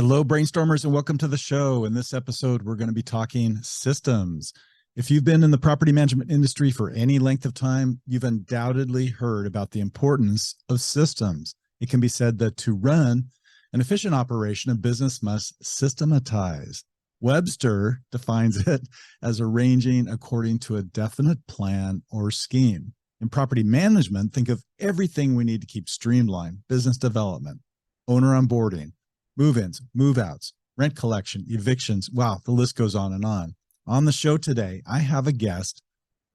Hello, brainstormers, and welcome to the show. In this episode, we're going to be talking systems. If you've been in the property management industry for any length of time, you've undoubtedly heard about the importance of systems. It can be said that to run an efficient operation, a business must systematize. Webster defines it as arranging according to a definite plan or scheme. In property management, think of everything we need to keep streamlined: business development, owner onboarding, move-ins, move-outs, rent collection, evictions. Wow, the list goes on and on. On the show today, I have a guest,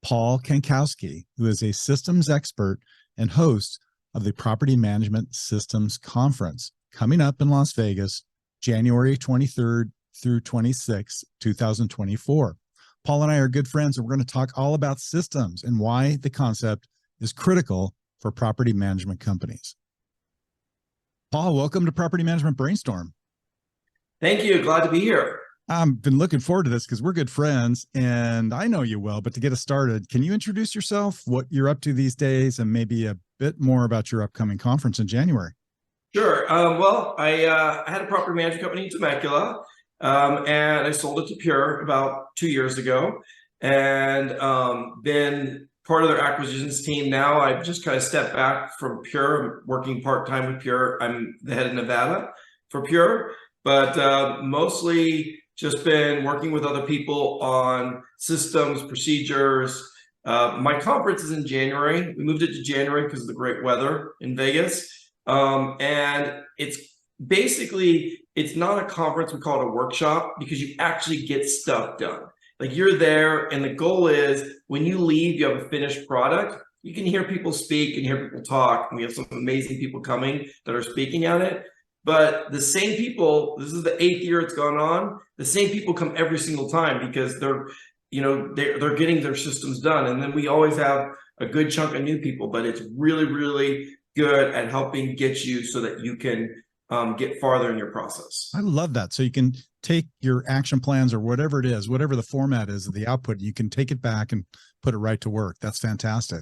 Paul Kankowski, who is a systems expert and host of the Property Management Systems Conference coming up in Las Vegas, January 23rd through 26th, 2024. Paul and I are good friends, and we're going to talk all about systems and why the concept is critical for property management companies. Paul, welcome to Property Management Brainstorm. Thank you. Glad to be here. I've been looking forward to this because we're good friends and I know you well, but to get us started, can you introduce yourself, what you're up to these days, and maybe a bit more about your upcoming conference in January? Sure. I had a property management company in Temecula, and I sold it to Pure about 2 years ago, and been part of their acquisitions team. Now I've just kind of stepped back from Pure. I'm working part-time with Pure. I'm the head of Nevada for Pure, but mostly just been working with other people on systems, procedures. My conference is in January. We moved it to January because of the great weather in Vegas. And it's basically, it's not a conference, we call it a workshop, because you actually get stuff done. Like, you're there, and the goal is when you leave, you have a finished product. You can hear people speak and hear people talk, and we have some amazing people coming that are speaking at it. But the same people, this is the 8th year it's gone on, the same people come every single time because they're getting their systems done. And then we always have a good chunk of new people, but it's really, really good at helping get you so that you can get farther in your process. I love that. So you can take your action plans or whatever it is, whatever the format is of the output, you can take it back and put it right to work. That's fantastic.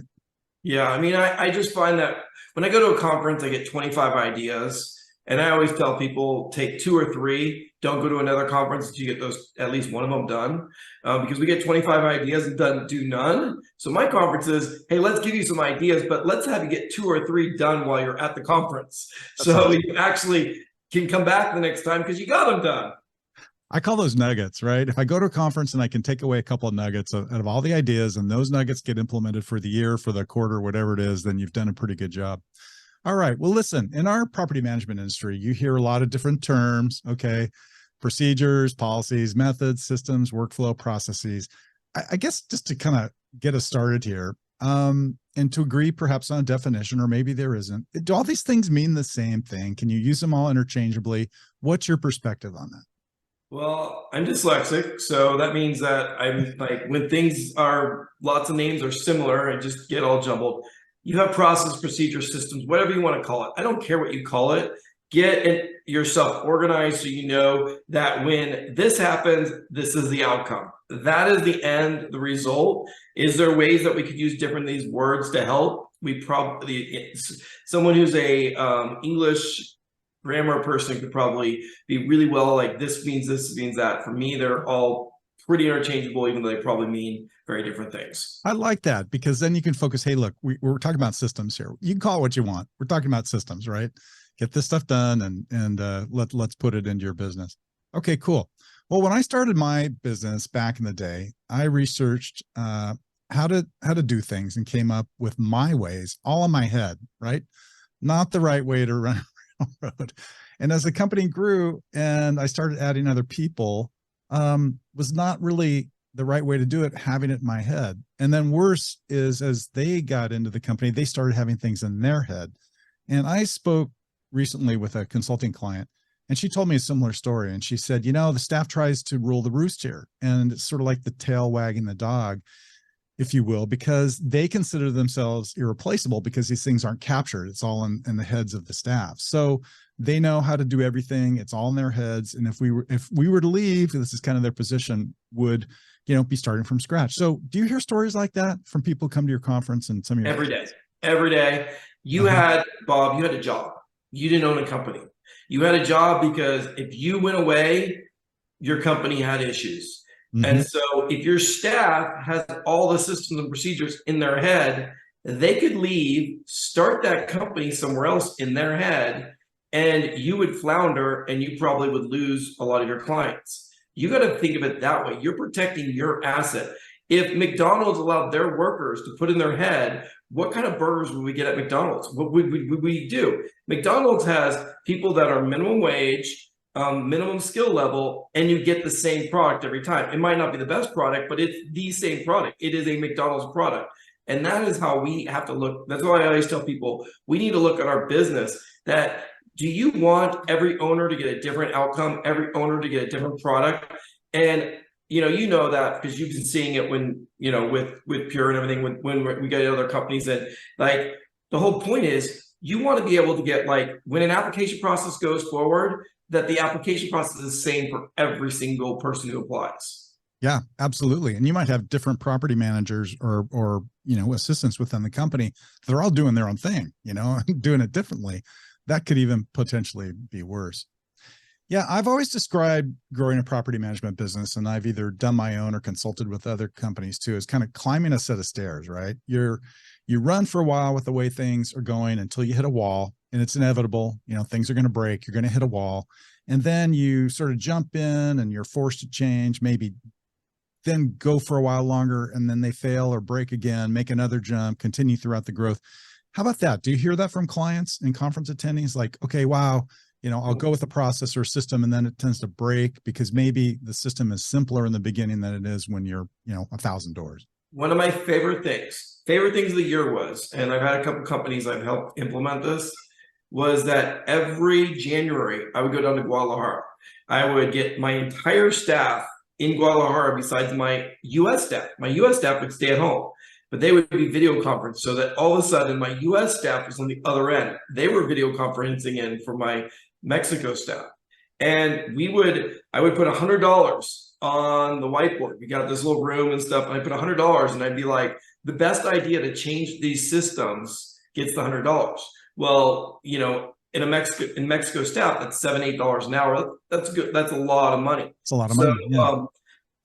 Yeah, I mean, I just find that when I go to a conference, I get 25 ideas. And I always tell people, take 2 or 3. Don't go to another conference until you get those, at least one of them done, because we get 25 ideas and do none. So my conference is, hey, let's give you some ideas, but let's have you get 2 or 3 done while you're at the conference. That's so awesome. You actually can come back the next time because you got them done. I call those nuggets, right? If I go to a conference and I can take away a couple of nuggets out of all the ideas, and those nuggets get implemented for the year, for the quarter, whatever it is, then you've done a pretty good job. All right. Well, listen, in our property management industry, you hear a lot of different terms, okay? Procedures, policies, methods, systems, workflow, processes. I guess just to kind of get us started here, and to agree perhaps on a definition, or maybe there isn't. Do all these things mean the same thing? Can you use them all interchangeably? What's your perspective on that? Well, I'm dyslexic, so that means that I'm like, when things are, lots of names are similar, I just get all jumbled. You have process, procedure, systems, whatever you want to call it. I don't care what you call it. Get yourself organized so you know that when this happens, this is the outcome. That is the end, the result. Is there ways that we could use different these words to help? We probably, someone who's a English grammar person could probably be really well like, this means that. For me, they're all pretty interchangeable, even though they probably mean very different things. I like that, because then you can focus. Hey, look, we're talking about systems here. You can call it what you want. We're talking about systems, right? Get this stuff done, and let's put it into your business. Okay, cool. Well, when I started my business back in the day, I researched how to do things and came up with my ways, all in my head, right? Not the right way to run a railroad. And as the company grew and I started adding other people, was not really the right way to do it, having it in my head. And then worse is, as they got into the company, they started having things in their head. And I spoke recently with a consulting client, and she told me a similar story. And she said, the staff tries to rule the roost here. And it's sort of like the tail wagging the dog, if you will, because they consider themselves irreplaceable because these things aren't captured. It's all in the heads of the staff. So they know how to do everything. It's all in their heads. And if we were to leave, this is kind of their position, would, be starting from scratch. So do you hear stories like that from people who come to your conference and some of your every day? You had, Bob, you had a job. You didn't own a company. You had a job because if you went away, your company had issues. Mhm. And so if your staff has all the systems and procedures in their head, they could leave, start that company somewhere else in their head, and you would flounder and you probably would lose a lot of your clients. You got to think of it that way. You're protecting your asset. If McDonald's allowed their workers to put in their head, what kind of burgers would we get at McDonald's? What would we do? McDonald's has people that are minimum wage, minimum skill level, and you get the same product every time. It might not be the best product, but it's the same product. It is a McDonald's product. And that is how we have to look. That's why I always tell people, we need to look at our business that, do you want every owner to get a different outcome, every owner to get a different product? And you know that because you've been seeing it when, with Pure and everything, when we get other companies. And like, the whole point is you want to be able to get, like, when an application process goes forward, that the application process is the same for every single person who applies. Yeah, absolutely. And you might have different property managers or assistants within the company. They're all doing their own thing, doing it differently. That could even potentially be worse. Yeah, I've always described growing a property management business, and I've either done my own or consulted with other companies too, as kind of climbing a set of stairs, right? You run for a while with the way things are going until you hit a wall, and it's inevitable. Things are going to break. You're going to hit a wall, and then you sort of jump in and you're forced to change, maybe then go for a while longer, and then they fail or break again, make another jump, continue throughout the growth. How about that? Do you hear that from clients and conference attendees? Like, okay, wow, I'll go with a process or system, and then it tends to break because maybe the system is simpler in the beginning than it is when you're, 1,000 doors. One of my favorite things of the year was, and I've had a couple companies I've helped implement this, was that every January I would go down to Guadalajara. I would get my entire staff in Guadalajara besides my US staff. My US staff would stay at home, but they would be video conference, so that all of a sudden my US staff was on the other end. They were video conferencing in for my Mexico staff. And I would put $100 on the whiteboard. We got this little room and stuff, and I put $100, and I'd be like, the best idea to change these systems gets the $100. Well, in Mexico staff, that's $7-8 an hour. That's good. That's a lot of money. It's a lot of money. Yeah.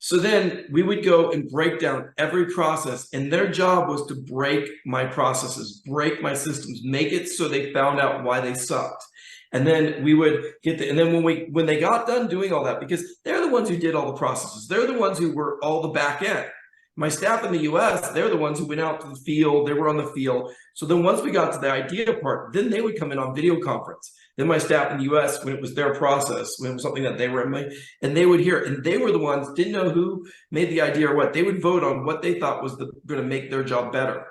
So then we would go and break down every process, and their job was to break my processes, break my systems, make it so they found out why they sucked. And then we would and then when they got done doing all that, because they're the ones who did all the processes, they're the ones who were all the back end. My staff in the US, they're the ones who went out to the field, they were on the field. So then once we got to the idea part, then they would come in on video conference. Then my staff in the US, when it was their process, when it was something that they were in, and they would hear, and they were the ones, didn't know who made the idea or what, they would vote on what they thought was going to make their job better.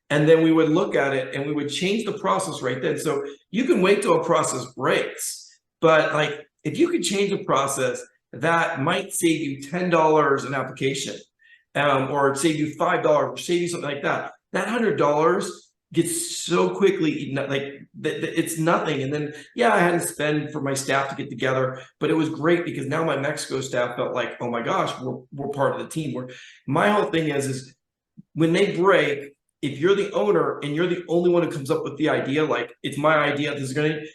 And then we would look at it and we would change the process right then. So you can wait till a process breaks, but like, if you could change a process that might save you $10 an application, or save you $5, or save you something like that, that $100 gets so quickly eaten, like it's nothing. And then, yeah, I had to spend for my staff to get together, but it was great because now my Mexico staff felt like, oh my gosh, we're part of the team. My whole thing is when they break, if you're the owner and you're the only one who comes up with the idea, like, it's my idea,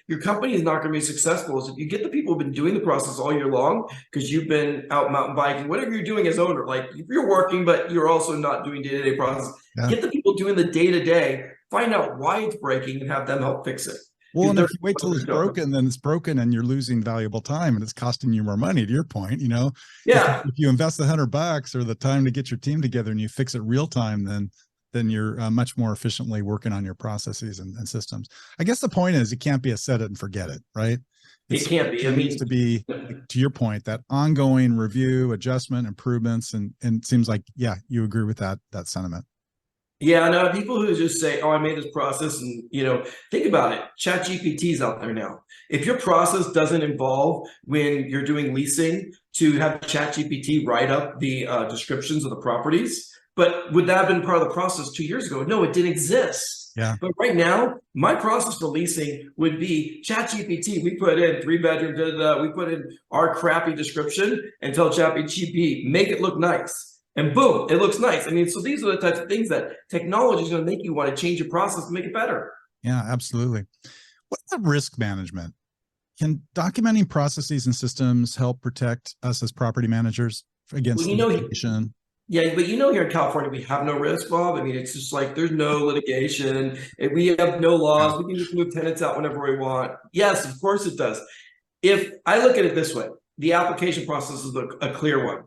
your company is not going to be successful. So if you get the people who've been doing the process all year long, because you've been out mountain biking, whatever you're doing as owner, like if you're working, but you're also not doing day-to-day process, get the people doing the day-to-day, find out why it's breaking and have them help fix it. Well, and if you wait till it's broken, then it's broken and you're losing valuable time and it's costing you more money, to your point, Yeah. If you invest the $100 or the time to get your team together and you fix it real time, then you're much more efficiently working on your processes and systems. I guess the point is, it can't be a set it and forget it, right? It can't be. It needs to be, to your point, that ongoing review, adjustment, improvements, and it seems like, yeah, you agree with that sentiment. Yeah, no, people who just say, oh, I made this process, and think about it. ChatGPT is out there now. If your process doesn't involve, when you're doing leasing, to have ChatGPT write up the descriptions of the properties, but would that have been part of the process 2 years ago? No, it didn't exist. Yeah. But right now, my process for leasing would be ChatGPT. We put in 3-bedroom, we put in our crappy description and tell ChatGPT, make it look nice. And boom, it looks nice. I mean, so these are the types of things that technology is going to make you want to change your process to make it better. Yeah, absolutely. What about risk management? Can documenting processes and systems help protect us as property managers against litigation? Yeah, but here in California, we have no risk, Bob. I mean, it's just like there's no litigation. And we have no laws. We can just move tenants out whenever we want. Yes, of course it does. If I look at it this way, the application process is a clear one.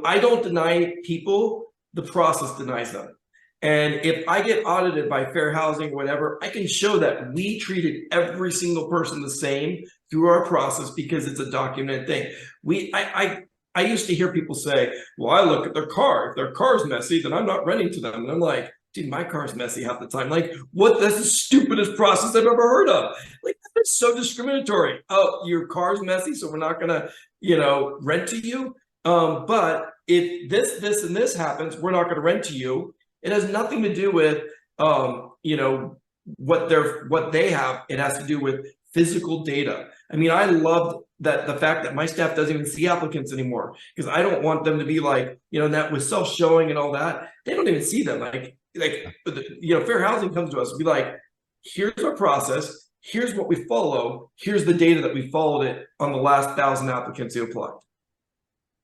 I don't deny people, the process denies them. And if I get audited by Fair Housing or whatever, I can show that we treated every single person the same through our process because it's a documented thing. I used to hear people say, well, I look at their car. If their car's messy, then I'm not renting to them. And I'm like, dude, my car's messy half the time. Like, what? That's the stupidest process I've ever heard of. Like, that's so discriminatory. Oh, your car's messy, so we're not gonna, rent to you. But if this, and this happens, we're not gonna rent to you. It has nothing to do with, what they have. It has to do with physical data. I mean, I love that the fact that my staff doesn't even see applicants anymore because I don't want them to be like, that with self-showing and all that, they don't even see them. Like, Fair Housing comes to us and be like, here's our process, here's what we follow, here's the data that we followed it on the last 1,000 applicants who applied.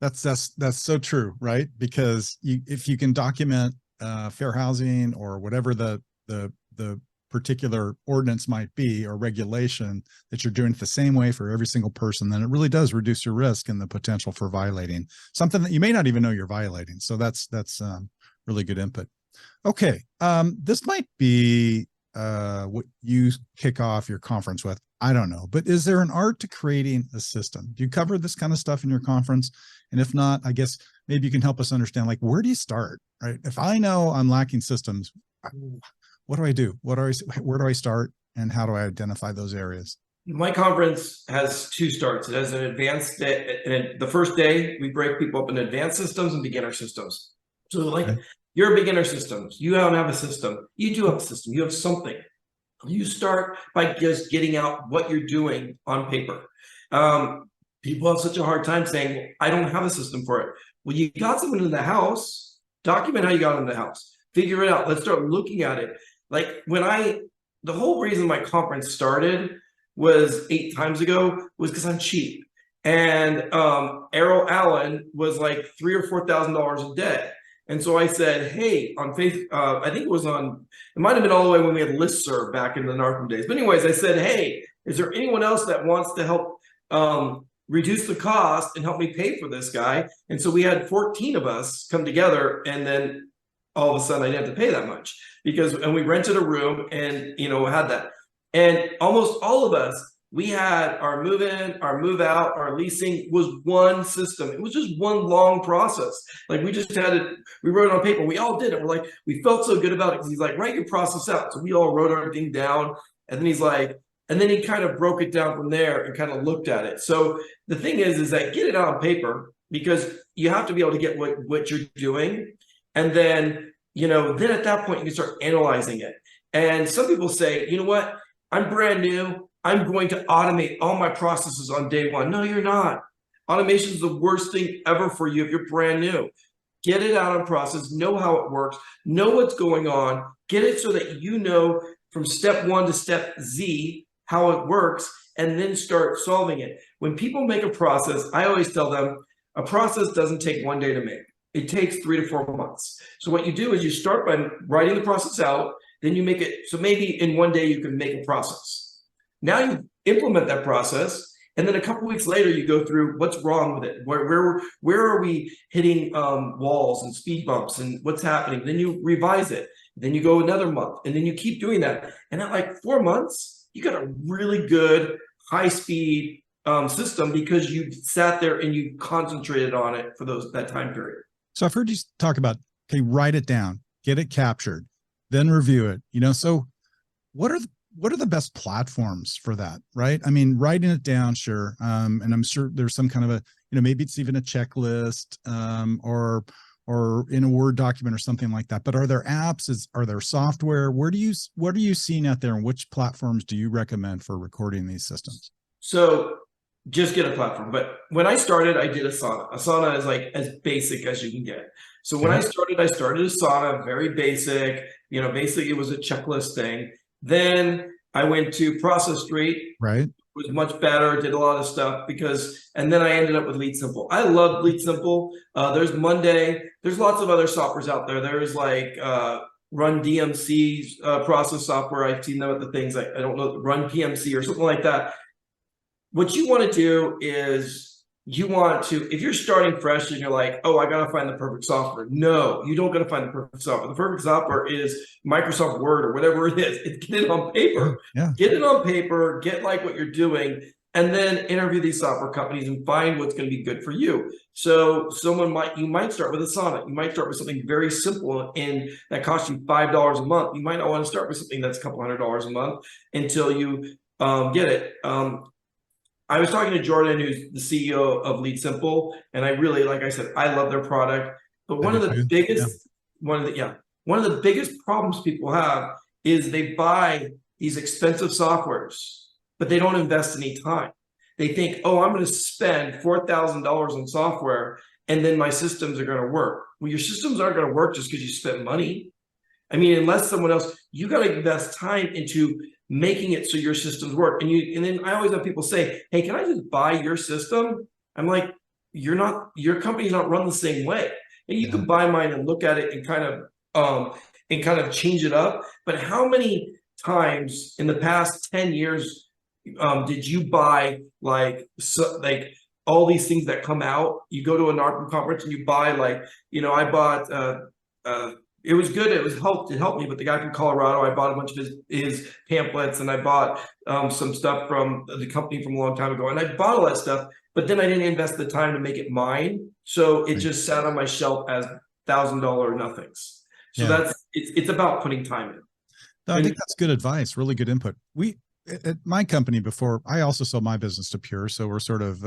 That's so true, right? Because if you can document fair housing or whatever the particular ordinance might be or regulation that you're doing it the same way for every single person, then it really does reduce your risk and the potential for violating something that you may not even know you're violating. So that's really good input. Okay, this might be what you kick off your conference with. I don't know, but is there an art to creating a system? Do you cover this kind of stuff in your conference? And if not, I guess maybe you can help us understand, like, where do you start, right? If I know I'm lacking systems, what do I do? Where do I start? And how do I identify those areas? My conference has 2 starts. It has an advanced day. And the first day, we break people up in advanced systems and beginner systems. So like, you're a beginner systems. You don't have a system. You do have a system. You have something. You start by just getting out what you're doing on paper. People have such a hard time saying, I don't have a system for it. Well, you got someone in the house, document how you got in the house, figure it out. Let's start looking at it. Like the whole reason my conference started was 8 times ago was because I'm cheap. And Errol Allen was like $3,000 or $4,000 a day. And so I said, hey, on Facebook, I think it might have been all the way when we had listserv back in the NARCM days. But anyways, I said, hey, is there anyone else that wants to help reduce the cost and help me pay for this guy? And so we had 14 of us come together, and then all of a sudden I didn't have to pay that much and we rented a room and, had that. And almost all of us, we had our move in, our move out, our leasing was one system. It was just one long process. Like we just had it, we wrote it on paper. We all did it. We're like, we felt so good about it because he's like, write your process out. So we all wrote everything down. And then he's like, and then he kind of broke it down from there and kind of looked at it. So the thing is that get it out on paper because you have to be able to get what you're doing. And then, then at that point you can start analyzing it. And some people say, you know what, I'm brand new. I'm going to automate all my processes on day one. No, you're not. Automation is the worst thing ever for you if you're brand new. Get it out on process, know how it works, know what's going on, get it so that you know from step 1 to step Z how it works, and then start solving it. When people make a process, I always tell them a process doesn't take 1 day to make. It takes 3 to 4 months. So what you do is you start by writing the process out, then you make it, so maybe in 1 day you can make a process. Now you implement that process, and then a couple weeks later you go through what's wrong with it. Where are we hitting walls and speed bumps, and what's happening? Then you revise it. Then you go another month, and then you keep doing that. And at like 4 months, you got a really good high-speed system because you sat there and you concentrated on it for that time period. So I've heard you talk about, okay, write it down, get it captured, then review it. So what are the best platforms for that, right? I mean, writing it down, sure. And I'm sure there's some kind of a, maybe it's even a checklist or in a Word document or something like that. But are there apps? Are there software? what are you seeing out there, and which platforms do you recommend for recording these systems? So just get a platform. But when I started, I did Asana. Asana is like as basic as you can get. So when I started Asana, very basic, basically it was a checklist thing. Then I went to Process Street. Right. was much better, did a lot of stuff and then I ended up with Lead Simple. I love Lead Simple. There's Monday. There's lots of other softwares out there. There's like Run DMC process software. I've seen them at the things like, I don't know, Run PMC or something like that. What you want to do is you want to, if you're starting fresh and you're like, oh, I got to find the perfect software. No, you don't got to find the perfect software. The perfect software is Microsoft Word or whatever it is. Get it on paper. Yeah. Get it on paper, get like what you're doing, and then interview these software companies and find what's going to be good for you. So you might start with Asana. You might start with something very simple and that costs you $5 a month. You might not want to start with something that's a couple $100 a month until you get it. I was talking to Jordan, who's the CEO of Lead Simple, and I really, like I said, I love their product. But one of the biggest problems people have is they buy these expensive softwares, but they don't invest any time. They think, oh, I'm going to spend $4,000 on software, and then my systems are going to work. Well, your systems aren't going to work just because you spent money. I mean, unless someone else, you got to invest time into making it so your systems work. And then I always have people say, hey, can I just buy your system? I'm like, your company's not run the same way. And you can buy mine and look at it and kind of change it up. But how many times in the past 10 years did you buy like all these things that come out? You go to an ARPU conference and you buy I bought it was good. It helped me. But the guy from Colorado, I bought a bunch of his pamphlets, and I bought some stuff from the company from a long time ago. And I bought all that stuff, but then I didn't invest the time to make it mine. So it just sat on my shelf as $1,000 nothings. So it's about putting time in. No, I think that's good advice. Really good input. We at my company before, I also sold my business to Pure, so we're sort of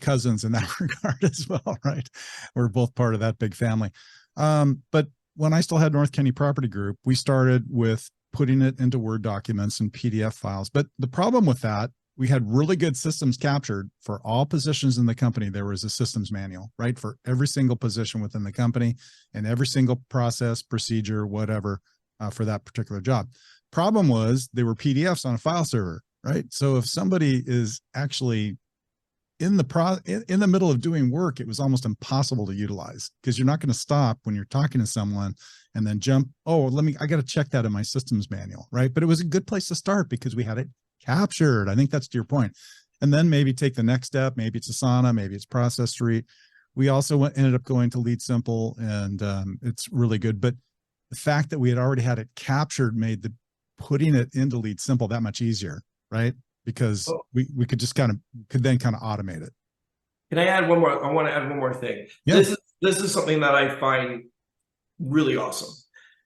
cousins in that regard as well, right? We're both part of that big family. But when I still had North County Property Group, we started with putting it into Word documents and PDF files. But the problem with that, we had really good systems captured for all positions in the company. There was a systems manual, right? For every single position within the company and every single process, procedure, whatever, for that particular job. Problem was they were PDFs on a file server, right? So if somebody is actually in the middle of doing work, it was almost impossible to utilize, because you're not going to stop when you're talking to someone and then jump, oh, I got to check that in my systems manual, right? But it was a good place to start because we had it captured. I think that's to your point. And then maybe take the next step. Maybe it's Asana, maybe it's Process Street. We also ended up going to Lead Simple, and it's really good. But the fact that we had already had it captured made putting it into Lead Simple that much easier, right? Because we could just could then automate it. Can I add one more? I want to add one more thing. Yeah. This is something that I find really awesome.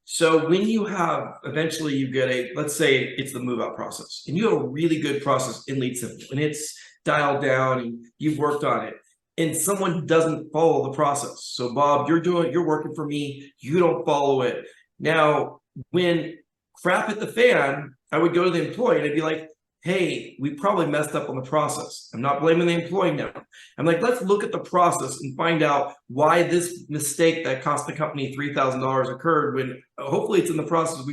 So when you have, eventually you get let's say it's the move out process, and you have a really good process in Lead Simple, and it's dialed down and you've worked on it, and someone doesn't follow the process. So Bob, you're working for me, you don't follow it. Now, when crap hit the fan, I would go to the employee and I'd be like, hey, we probably messed up on the process. I'm not blaming the employee now. I'm like, let's look at the process and find out why this mistake that cost the company $3,000 occurred, when hopefully it's in the process.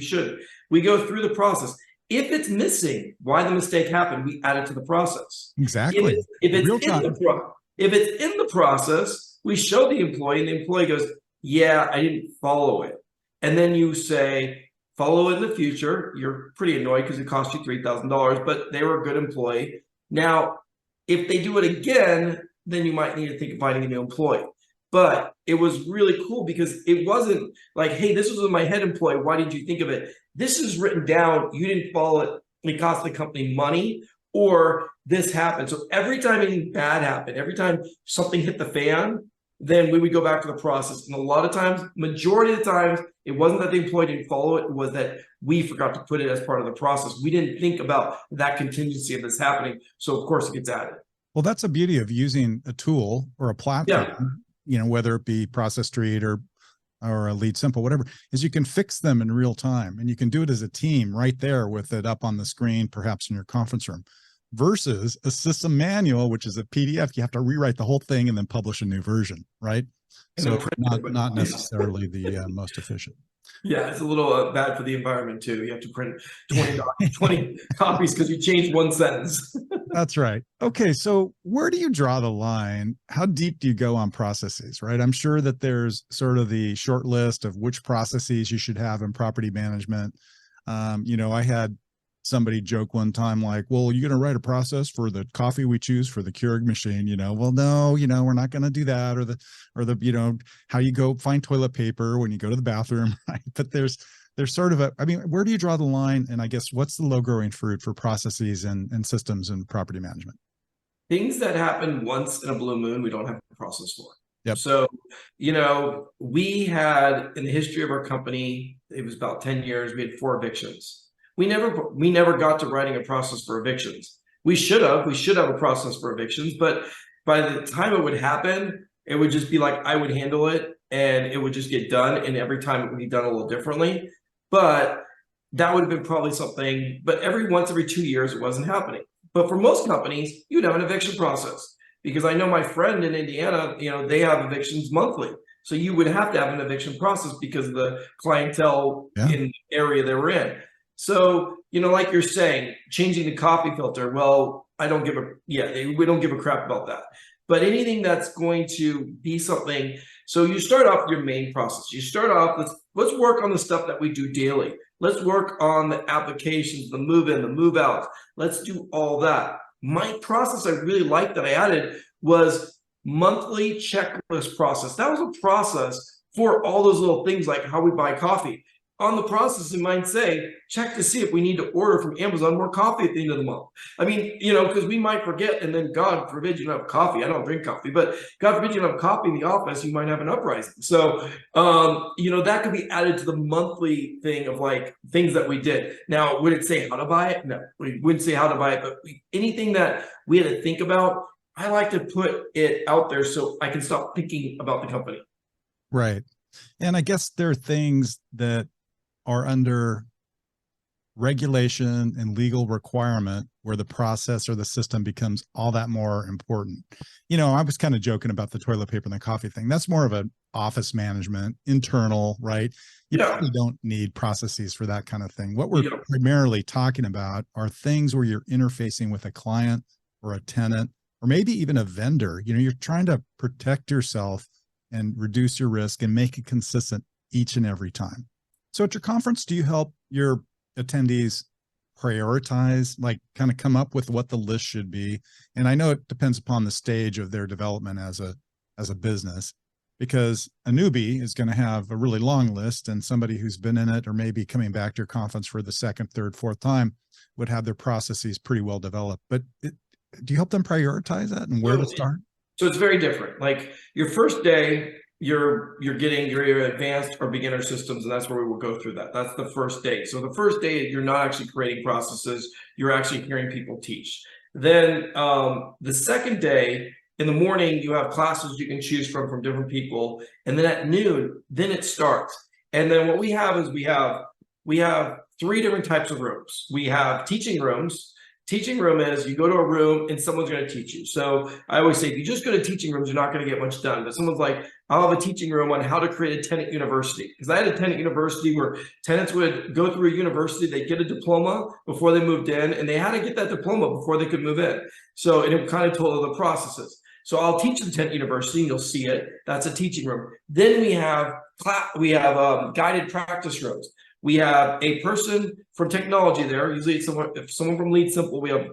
We go through the process. If it's missing why the mistake happened, we add it to the process. Exactly. If it's in the process, we show the employee, and the employee goes, yeah, I didn't follow it. And then you say, follow it in the future. You're pretty annoyed because it cost you $3,000, but they were a good employee. Now, if they do it again, then you might need to think of finding a new employee. But it was really cool because it wasn't like, hey, this was my head employee, why didn't you think of it? This is written down, you didn't follow it, it cost the company money, or this happened. So every time anything bad happened, every time something hit the fan, then we would go back to the process. And a lot of times, majority of the times, it wasn't that the employee didn't follow it, it was that we forgot to put it as part of the process. We didn't think about that contingency of this happening. So of course it gets added. Well, that's the beauty of using a tool or a platform, whether it be Process Street or a Lead Simple, whatever, is you can fix them in real time, and you can do it as a team right there with it up on the screen, perhaps in your conference room, versus a system manual, which is a PDF. You have to rewrite the whole thing and then publish a new version, right? So not necessarily the most efficient. Yeah, it's a little bad for the environment too. You have to print 20 copies because you changed one sentence. That's right. Okay, so where do you draw the line? How deep do you go on processes, right? I'm sure that there's sort of the short list of which processes you should have in property management. I had somebody joke one time like, well, you're going to write a process for the coffee we choose for the Keurig machine, well, no, we're not going to do that, or how you go find toilet paper when you go to the bathroom, right? But there's sort of where do you draw the line? And I guess what's the low growing fruit for processes and systems and property management? Things that happen once in a blue moon, we don't have a process for. Yep. So, we had in the history of our company, it was about 10 years, we had 4 evictions. We never got to writing a process for evictions. We should have a process for evictions, but by the time it would happen, it would just be like I would handle it and it would just get done. And every time it would be done a little differently. But that would have been probably something, but every 2 years, it wasn't happening. But for most companies, you'd have an eviction process, because I know my friend in Indiana, they have evictions monthly. So you would have to have an eviction process because of the clientele in the area they were in. So, like you're saying, changing the coffee filter, well, we don't give a crap about that. But anything that's going to be something, so you start off with your main process. You start off, let's work on the stuff that we do daily. Let's work on the applications, the move in, the move out. Let's do all that. My process I really liked that I added was monthly checklist process. That was a process for all those little things like how we buy coffee. On the process, it might say, check to see if we need to order from Amazon more coffee at the end of the month. Because we might forget, and then God forbid you don't have coffee. I don't drink coffee, but God forbid you don't have coffee in the office, you might have an uprising. So, that could be added to the monthly thing of like things that we did. Now, would it say how to buy it? No, we wouldn't say how to buy it, but anything that we had to think about, I like to put it out there so I can stop thinking about the company. Right. And I guess there are things that are under regulation and legal requirement where the process or the system becomes all that more important. I was kind of joking about the toilet paper and the coffee thing. That's more of an office management, internal, right? You probably don't need processes for that kind of thing. What we're primarily talking about are things where you're interfacing with a client or a tenant, or maybe even a vendor. You're trying to protect yourself and reduce your risk and make it consistent each and every time. So at your conference, do you help your attendees prioritize, like kind of come up with what the list should be? And I know it depends upon the stage of their development as a business, because a newbie is going to have a really long list, and somebody who's been in it or maybe coming back to your conference for the second, third, fourth time would have their processes pretty well developed. But do you help them prioritize that and where to start? So it's very different. Like your first day, you're getting your advanced or beginner systems, and that's where we will go through that. That's the first day. So the first day, you're not actually creating processes, you're actually hearing people teach. Then the second day, in the morning, you have classes you can choose from different people. And then at noon, then it starts. And then what we have is we have 3 different types of rooms. We have teaching rooms. Teaching room is you go to a room and someone's going to teach you. So I always say, if you just go to teaching rooms, you're not going to get much done. But someone's like, I'll have a teaching room on how to create a tenant university. Because I had a tenant university where tenants would go through a university, they get a diploma before they moved in, and they had to get that diploma before they could move in. So it kind of told the processes. So I'll teach the tenant university, and you'll see it. That's a teaching room. Then we have guided practice rooms. We have a person from technology there. Usually it's someone from Lead Simple. We have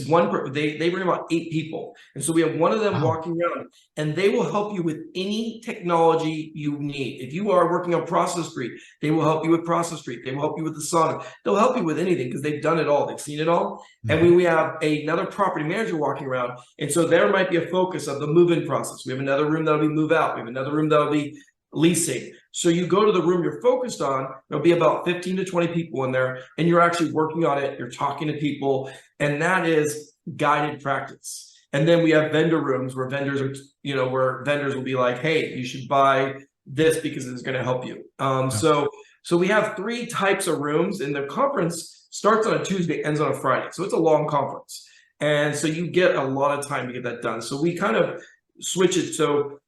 one, they bring about 8 people. And so we have one of them walking around, and they will help you with any technology you need. If you are working on Process Street, they will help you with Process Street. They will help you with the Sonic. They'll help you with anything because they've done it all. They've seen it all. And we have another property manager walking around. And so there might be a focus of the move-in process. We have another room that'll be move out. We have another room that'll be leasing. So you go to the room you're focused on, there'll be about 15 to 20 people in there, and you're actually working on it. You're talking to people, and that is guided practice. And then we have vendor rooms where vendors are, where vendors will be like, hey, you should buy this because it's going to help you. So we have 3 types of rooms, and the conference starts on a Tuesday, ends on a Friday. So it's a long conference. And so you get a lot of time to get that done. So we kind of switch it. So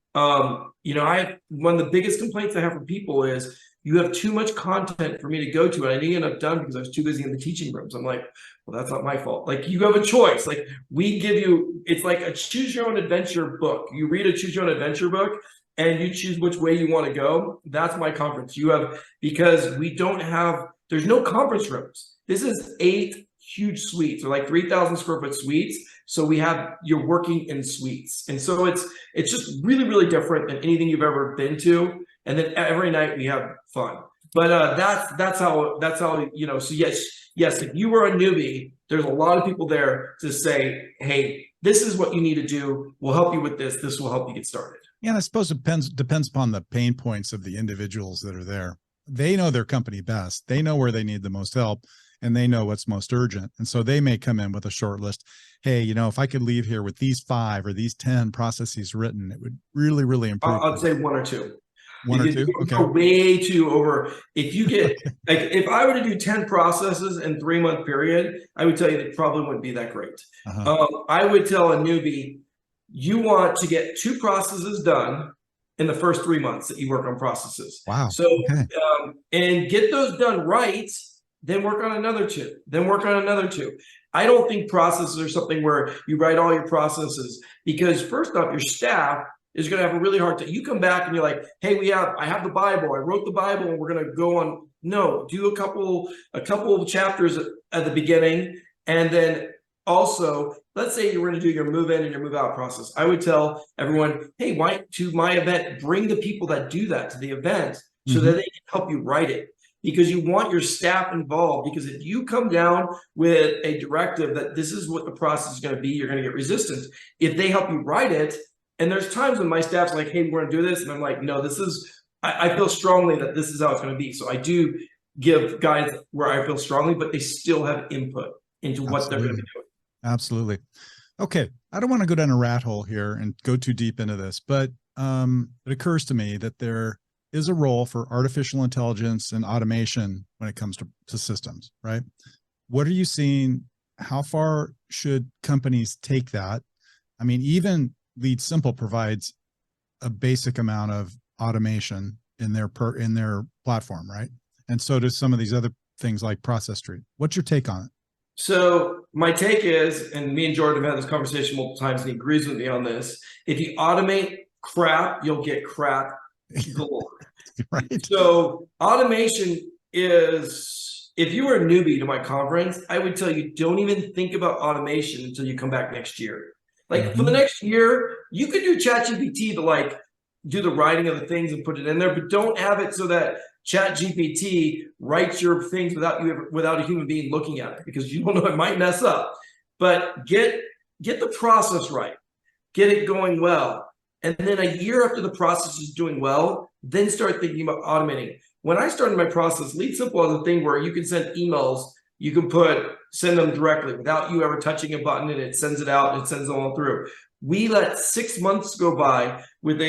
one of the biggest complaints I have from people is you have too much content for me to go to, and I didn't end up done because I was too busy in the teaching rooms. I'm like, well, that's not my fault. Like, you have a choice. Like, we give you, it's like a choose your own adventure book. You read a choose your own adventure book and you choose which way you want to go. That's my conference. Because there's no conference rooms. This is 8 huge suites, or like 3,000 square foot suites. So you're working in suites. And so it's just really, really different than anything you've ever been to. And then every night we have fun. But that's how, so yes, if you were a newbie, there's a lot of people there to say, hey, this is what you need to do. We'll help you with this. This will help you get started. Yeah, and I suppose it depends upon the pain points of the individuals that are there. They know their company best. They know where they need the most help, and they know what's most urgent. And so they may come in with a short list. Hey, if I could leave here with these 5 or these 10 processes written, it would really, really improve. I'd say 1 or 2. 1 or 2? Okay. Way too over. If you get, like, if I were to do 10 processes in 3-month period, I would tell you that probably wouldn't be that great. I would tell a newbie, you want to get 2 processes done in the first 3 months that you work on processes. Wow. So, and get those done right, then work on another 2, then work on another 2. I don't think processes are something where you write all your processes, because first off, your staff is going to have a really hard time. You come back and you're like, hey, I have the Bible. I wrote the Bible and we're going to go on. No, do a couple of chapters at the beginning. And then also, let's say you were going to do your move in and your move out process. I would tell everyone, hey, why to my event, bring the people that do that to the event so that they can help you write it. Because you want your staff involved. Because if you come down with a directive that this is what the process is going to be, you're going to get resistance. If they help you write it, and there's times when my staff's like, hey, we're going to do this. And I'm like, no, I feel strongly that this is how it's going to be. So I do give guides where I feel strongly, but they still have input into what they're going to be doing. Absolutely. Okay. I don't want to go down a rat hole here and go too deep into this, but it occurs to me that there is a role for artificial intelligence and automation when it comes to systems, right? What are you seeing? How far should companies take that? I mean, even Lead Simple provides a basic amount of automation in their platform, right? And so does some of these other things like Process Tree. What's your take on it? So my take is, and me and Jordan have had this conversation multiple times, and he agrees with me on this. If you automate crap, you'll get crap galore. Right. So automation is, if you were a newbie to my conference, I would tell you, don't even think about automation until you come back next year. Like for the next year, you could do ChatGPT to like do the writing of the things and put it in there, but don't have it so that ChatGPT writes your things without a human being looking at it, because you don't know, it might mess up. But get the process right, get it going well. And then a year after the process is doing well, then start thinking about automating. When I started my process, Lead Simple has a thing where you can send emails, you can send them directly without you ever touching a button, and it sends it out and it sends them all through. We let 6 months go by with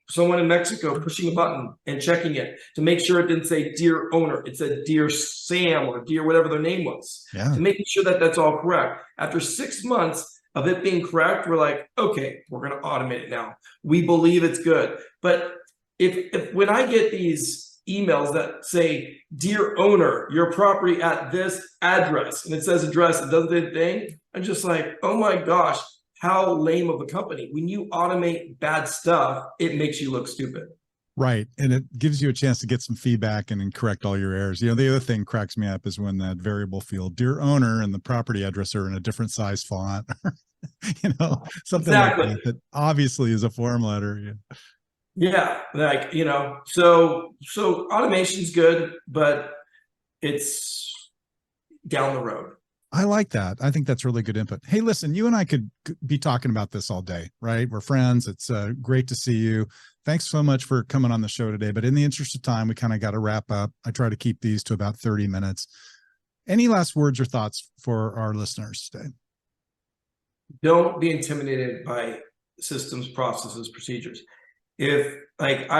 someone in Mexico pushing a button and checking it to make sure it didn't say dear owner. It said dear Sam or dear whatever their name was, to making sure that that's all correct. After 6 months of it being correct, we're like, okay, we're going to automate it now. We believe it's good. But if when I get these emails that say, dear owner, your property at this address, and it says address, it does the thing, I'm just like, oh my gosh, how lame of a company. When you automate bad stuff, it makes you look stupid. Right. And it gives you a chance to get some feedback and then correct all your errors. The other thing cracks me up is when that variable field, dear owner, and the property address are in a different size font, something like that obviously is a form letter. Yeah, so automation's good, but it's down the road. I like that. I think that's really good input. Hey, listen, you and I could be talking about this all day, right? We're friends. It's great to see you. Thanks so much for coming on the show today. But in the interest of time, we kind of got to wrap up. I try to keep these to about 30 minutes. Any last words or thoughts for our listeners today? Don't be intimidated by systems, processes, procedures. If like I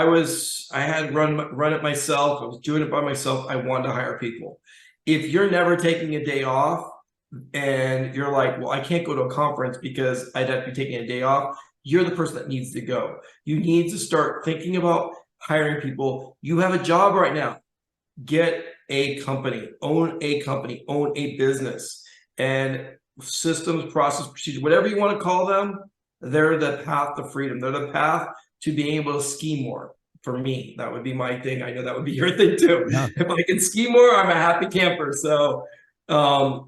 had run it myself, I was doing it by myself, I wanted to hire people. If you're never taking a day off and you're like, well, I can't go to a conference because I'd have to be taking a day off, you're the person that needs to go. You need to start thinking about hiring people. You have a job right now. Get a company, own a business, and systems, process, procedure, whatever you want to call them, they're the path to freedom. They're the path to being able to ski more. For me, that would be my thing. I know that would be your thing too. Yeah. If I can ski more, I'm a happy camper. So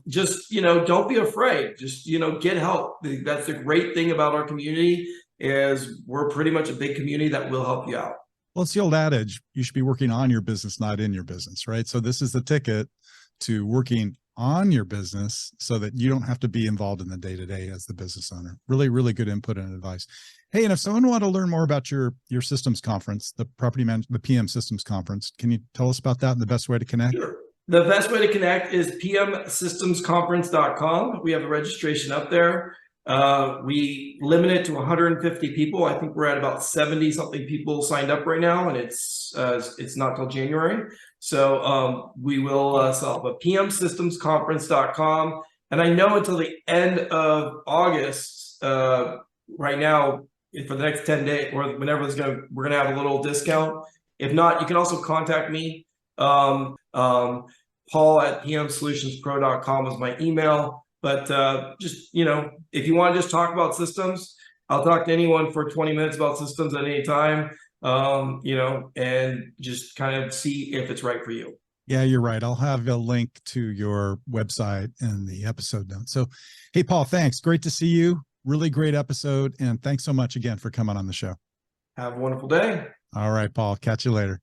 just, don't be afraid. Just, get help. That's the great thing about our community is we're pretty much a big community that will help you out. Well, it's the old adage, you should be working on your business, not in your business, right? So this is the ticket to working on your business so that you don't have to be involved in the day-to-day as the business owner. Really, really good input and advice. Hey, and if someone wanted to learn more about your systems conference, the the PM Systems Conference, can you tell us about that and the best way to connect? Sure. The best way to connect is pmsystemsconference.com. We have a registration up there. We limit it to 150 people. I think we're at about 70 something people signed up right now, and it's not till January. So we will sell, but pmsystemsconference.com. And I know until the end of August, right now, for the next 10 days or whenever we're gonna have a little discount. If not, you can also contact me. Paul@pmsolutionspro.com is my email. But just, if you want to just talk about systems, I'll talk to anyone for 20 minutes about systems at any time, and just kind of see if it's right for you. Yeah, you're right. I'll have a link to your website in the episode notes. So, hey, Paul, thanks. Great to see you. Really great episode. And thanks so much again for coming on the show. Have a wonderful day. All right, Paul. Catch you later.